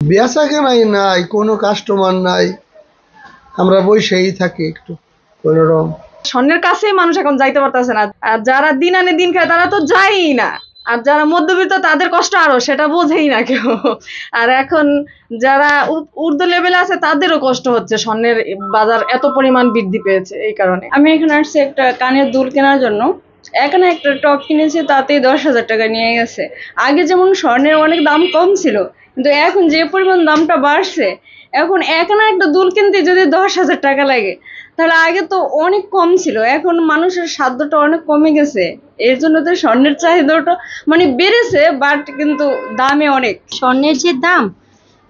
বেচা কেনাই নাই, কোনো কাস্টমার নাই, আমরা বসেই থাকি একটু কোনোরকম। স্বর্ণের কাছে মানুষ এখন যাইতে পারতেছে না, আর যারা দিন আনে দিন খায় তারা তো যায়ই না, আর যারা মধ্যবিত্ত তাদের কষ্ট আরো, সেটা বোঝেই না কেউ। আর এখন যারা ঊর্ধ্ব লেভেলে আছে তাদেরও কষ্ট হচ্ছে, স্বর্ণের বাজার এত পরিমাণ বৃদ্ধি পেয়েছে এই কারণে। আমি এখানে আসছি একটা কানের দুল কেনার জন্য। এখানে একটা টপ কিনেছি, তাতেই 10,000 টাকা নিয়ে গেছে। আগে যেমন স্বর্ণের অনেক দাম কম ছিল, কিন্তু এখন যে পরিমাণ দামটা বাড়ছে, এখন এখানে একটা দুল কিনতে যদি 10,000 টাকা লাগে, তাহলে আগে তো অনেক কম ছিল, এখন মানুষের সাধ্যটা অনেক কমে গেছে। এর জন্য তো স্বর্ণের চাহিদাটা মানে বেড়েছে, বাট কিন্তু দামে অনেক। স্বর্ণের যে দাম,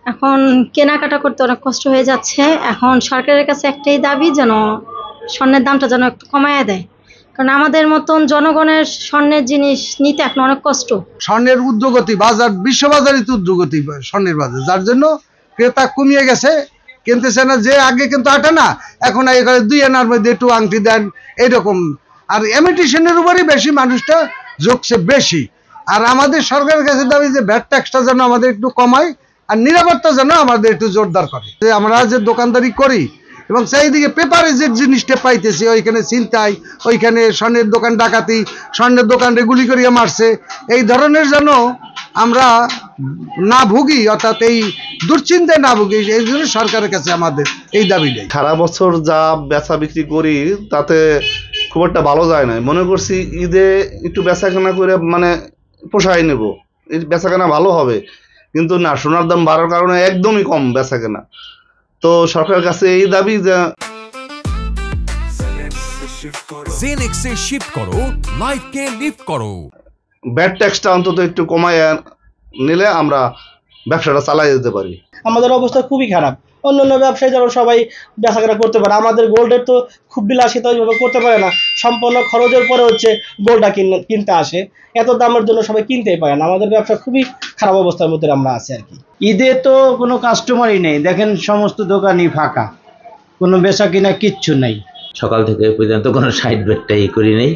এখন কেনাকাটা করতে অনেক কষ্ট হয়ে যাচ্ছে। এখন সরকারের কাছে একটাই দাবি, যেন স্বর্ণের দামটা যেন একটু কমায় দেয়, কারণ আমাদের মতন জনগণের স্বর্ণের জিনিস নিতে এখন অনেক কষ্ট। স্বর্ণের ঊর্ধ্বগতি বাজার, বিশ্ববাজারে তো ঊর্ধ্বগতি স্বর্ণের বাজার, যার জন্য ক্রেতা কমিয়ে গেছে, কিনতেছে না। যে আগে কিন্তু 8 আনা, এখন এখানে 2 আনার মধ্যে একটু আংটি দেন এইরকম। আর ইমিটেশনের উপরই বেশি মানুষটা ঝুঁকছে বেশি। আর আমাদের সরকারের কাছে দাবি যে ভ্যাট ট্যাক্সটা যেন আমাদের একটু কমায়, আর নিরাপত্তা যেন আমাদের একটু জোরদার করে। যে আমরা যে দোকানদারি করি এবং সেইদিকে পেপারে যে জিনিসটা পাইতেছি, ওইখানে ছিনতাই, ওইখানে স্বর্ণের দোকান ডাকাতি, স্বর্ণের দোকান গুলি করিয়া মারছে, এই ধরনের যেন আমরা না ভুগি, অর্থাৎ এই দুশ্চিন্তায় না ভুগি, এই জন্য সরকারের কাছে আমাদের এই দাবি নেই। সারা বছর যা বেচা বিক্রি করি তাতে খুব একটা ভালো যায় না। মনে করছি ঈদে একটু বেচা কেনা করে মানে পোষায় নেব, এই বেচা কেনা ভালো হবে, কিন্তু না, সোনার দাম বাড়ার কারণে একদমই কম বেচা কেনা। তো সরকারের কাছে এই দাবি যে জেনেক্সে শিফট করো, লাইফকে লিফট করো। ভ্যাট ট্যাক্সটা অন্তত একটু কমায় নিলে আমরা ব্যবসাটা চালাই যেতে পারি। আমাদের অবস্থা খুবই খারাপ। অন্যান্য ব্যবসায়ী যেমন সবাই বেচাকেনা করতে পারে, আমাদের গোল্ডের তো খুব বিলাসিতা ওইভাবে করতে পারে না। সম্পূর্ণ খরচের পরে হচ্ছে গোল্ডটা কিনতে আসে, এত দামের জন্য সবাই কিনতেই পারে না। আমাদের ব্যবসা খুবই খারাপ অবস্থার মধ্যে আমরা আছি আর কি। ঈদে তো কোনো কাস্টমারই নেই, দেখেন সমস্ত দোকানই ফাঁকা, কোনো বেচা কিনা কিচ্ছু নেই। সকাল থেকে পর্যন্ত কোনো সাইড বেটটাই করি নেই,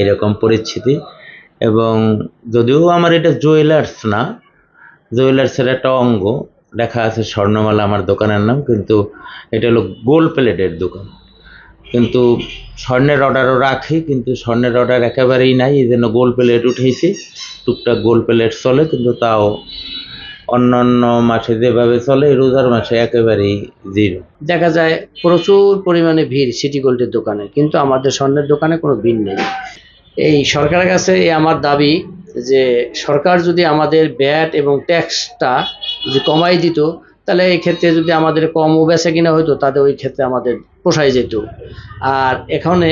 এরকম পরিস্থিতি। এবং যদিও আমার এটা জুয়েলার্স না, জুয়েলার্সের একটা অঙ্গ, লেখা আছে স্বর্ণমালা আমার দোকানের নাম, কিন্তু এটা হলো গোল্ড প্লেটের দোকান। কিন্তু স্বর্ণের অর্ডারও রাখি, কিন্তু স্বর্ণের অর্ডার একেবারেই নাই, এই জন্য গোল্ড প্লেট উঠেছি। টুকটাক গোল্ড প্লেট চলে, কিন্তু তাও অন্যান্য মাসে যেভাবে চলে, রোজার মাসে একেবারেই জিরো। দেখা যায় প্রচুর পরিমাণে ভিড় সিটি গোল্ডের দোকানে, কিন্তু আমাদের স্বর্ণের দোকানে কোনো ভিড় নেই। এই সরকারের কাছে আমার দাবি যে সরকার যদি আমাদের ভ্যাট এবং ট্যাক্সটা যদি কমাই দিত, তাহলে এই ক্ষেত্রে যদি আমাদের কমও বেচা কিনা হতো, তাদের ওই ক্ষেত্রে আমাদের পোষায় যেত। আর এখানে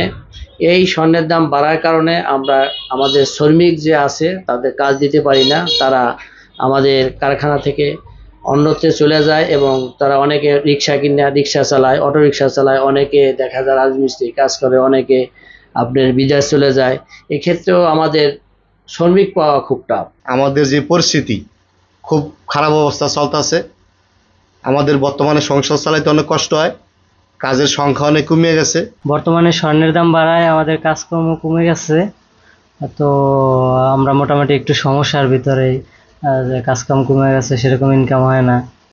এই স্বর্ণের দাম বাড়ার কারণে আমরা আমাদের শ্রমিক যে আছে তাদের কাজ দিতে পারি না, তারা আমাদের কারখানা থেকে অন্যত্রে চলে যায়, এবং তারা অনেকে রিক্সা চালায়, অটো রিক্সা চালায়, অনেকে দেখা যায় রাজমিস্ত্রি কাজ করে, অনেকে আপনার বিদেশ চলে যায়। এক্ষেত্রেও আমাদের শ্রমিক পাওয়া খুব টাফ। আমাদের যে পরিস্থিতি খুব খারাপ অবস্থা চলতেছে, আমাদের বর্তমানে সংসার চালাইতে অনেক কষ্ট হয়, কাজের সংখ্যা অনেক কমে গেছে। বর্তমানে স্বর্ণের দাম বাড়ায় আমাদের কাজকর্ম কমে গেছে, তো আমরা মোটামুটি একটু সমস্যার ভিতরে, কাজকাম কমে গেছে, সেরকম ইনকাম হয় না।